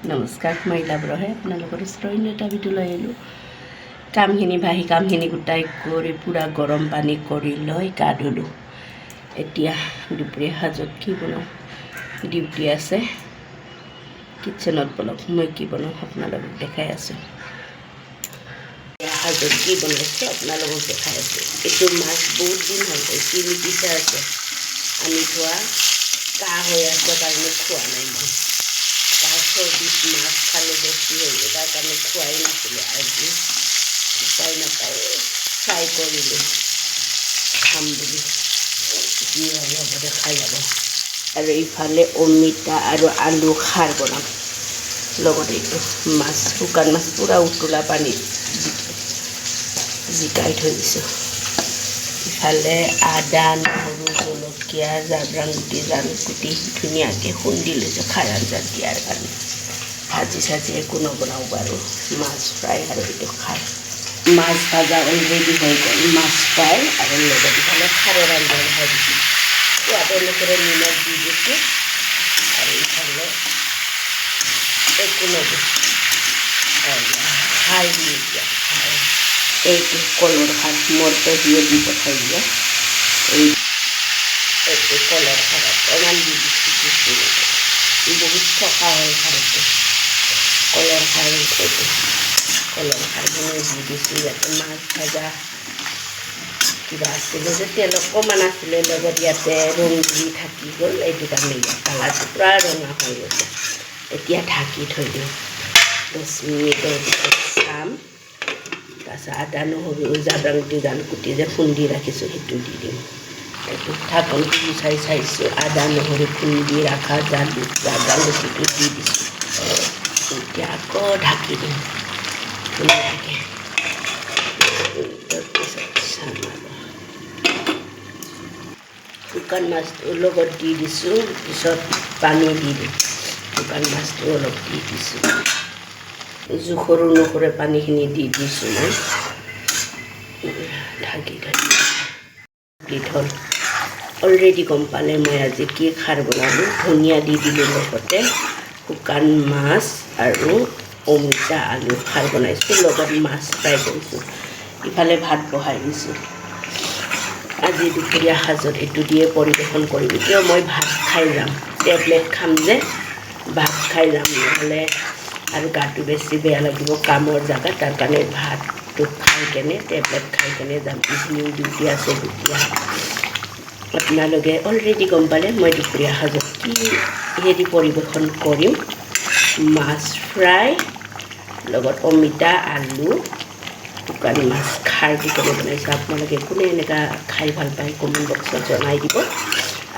নমস্কাৰ, মই লাভৰহে আপোনালোকৰ ওচৰত এটা ভিডিঅ' লৈ আহিলোঁ। কামখিনি গোটাই কৰি পূৰা গৰম পানী কৰি লৈ গা ধুলোঁ। এতিয়া দুপৰীয়া সাজত কি বনাওঁ, ডিউটি আছে কিটচেনত। বলক মই কি বনাওঁ আপোনালোকক দেখাই আছোঁ। সাজত কি বনাইছোঁ আপোনালোকক দেখাই আছোঁ। এইটো মাছ বহুত দিন হ'ল, 3 পিছা আছে আনি থোৱা। কাহ হৈ আছে কাৰণে খোৱা নাই মই। চৰ্দিত মাছ খালে বেছি হৈ যায়, তাৰ কাৰণে খোৱাই নাছিলোঁ। আজি উপায় নাপায় ফ্ৰাই কৰিলোঁ, খাম বুলি। যি হয় হ'ব দেখাই যাব। আৰু ইফালে অমিতা আৰু আলু খাৰ বনাম। লগতে এইটো মাছ, শুকান মাছ পূৰা উতলা পানীত জিকাই থৈ দিছোঁ। ইফালে আদা, নহৰু, জলকীয়া, জাব্ৰাং গুটি, জালুকগুটি ধুনীয়াকৈ খুন্দি লৈছোঁ খাৰ আঞ্জাত দিয়াৰ কাৰণে। ভাজি চাজি একো নবনাওঁ বাৰু, মাছ ফ্ৰাই আৰু এইটো খাৰ। মাছ ভাজা অলৰেডি হৈ গ'ল, মাছ ফ্ৰাই আৰু লগত ইফালে খাৰৰ আঞ্জা ভাজিছোঁ। সোৱাদ অনুসৰি নিমখ দি দিছোঁ আৰু ইফালে একো নবনাওঁ খাই দিওঁ এতিয়া। এইটো কলৰ খাৰ মোৰ পেহীয়ে দি পঠাই দিয়ে। এইটো কলৰ খাৰ অকণমান দি দিছোঁ, বহুত থকা হয় খাৰটো। কলৰ খাৰ এইটো কলৰ খাৰখিনি দি দিছোঁ। ইয়াতে মাছ ভাজা কিবা আছিলে যে তেল অকণমান আছিলে লগত, ইয়াতে ৰং দি থাকি গ'ল। এইটো কাৰণে ইয়াত কালাৰটো পূৰা ৰঙা হৈ গৈছে। এতিয়া ঢাকি থৈ দিওঁ, 10 মিনিটৰ পিছত চাম। তাৰপিছত আদা, নহৰু, জাব্ৰাং গুটি, জালুকগুটি যে খুন্দি ৰাখিছোঁ সেইটো দি দিম। এইটো ঢাকনটো গুচাই চাইছোঁ, আদা নহৰু খুন্দি ৰখা জাব্ৰাং গুটিটো দি দিছোঁ। এতিয়া আকৌ ঢাকি দিম ধুনীয়াকৈ। শুকান মাছটোৰ লগত দি দিছোঁ, পিছত পানী দি দিম। শুকান মাছটো অলপ দি দিছোঁ, জোখৰ অনুসৰি পানীখিনি দি দিছোঁ মই। ঢাকি হ'ল। অলৰেডি গম পালে মই আজি কি খাৰ বনালোঁ। ধনিয়া দি দিলোঁ, লগতে শুকান মাছ আৰু অমিতা আলু খাৰ বনাইছোঁ, লগত মাছ ফ্ৰাই কৰিছোঁ। ইফালে ভাত বহাই দিছোঁ। আজি দুপৰীয়া সাজত এইটো দিয়ে পৰিৱেশন কৰিম। কিয় মই ভাত খাই যাম, টেবলেট খাম যে, ভাত খাই যাম, নহ'লে আৰু গাটো বেছি বেয়া লাগিব কামৰ জেগাত। তাৰ কাৰণে ভাতটো খাই কেনে টেবলেট খাই কেনে যাম। ইভিনিং ডিউটি আছে দুপৰীয়া। আপোনালোকে অলৰেডি গম পালে মই দুপৰীয়া সাজত কি হেৰি পৰিৱেশন কৰিম। মাছ ফ্ৰাই লগত অমিতা আলু শুকান মাছ খাৰ দি কেনে বনাইছোঁ। আপোনালোকে কোনে এনেকুৱা খাই ভাল পায় কমেণ্ট বক্সত জনাই দিব।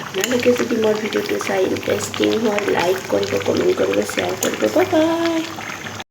আপোনালোকে যদি মোৰ ভিডিঅ'টো চাই ইণ্টাৰেষ্টিং হয়, লাইক কৰিব, কমেণ্ট কৰিব, শ্বেয়াৰ কৰিব। Bye bye.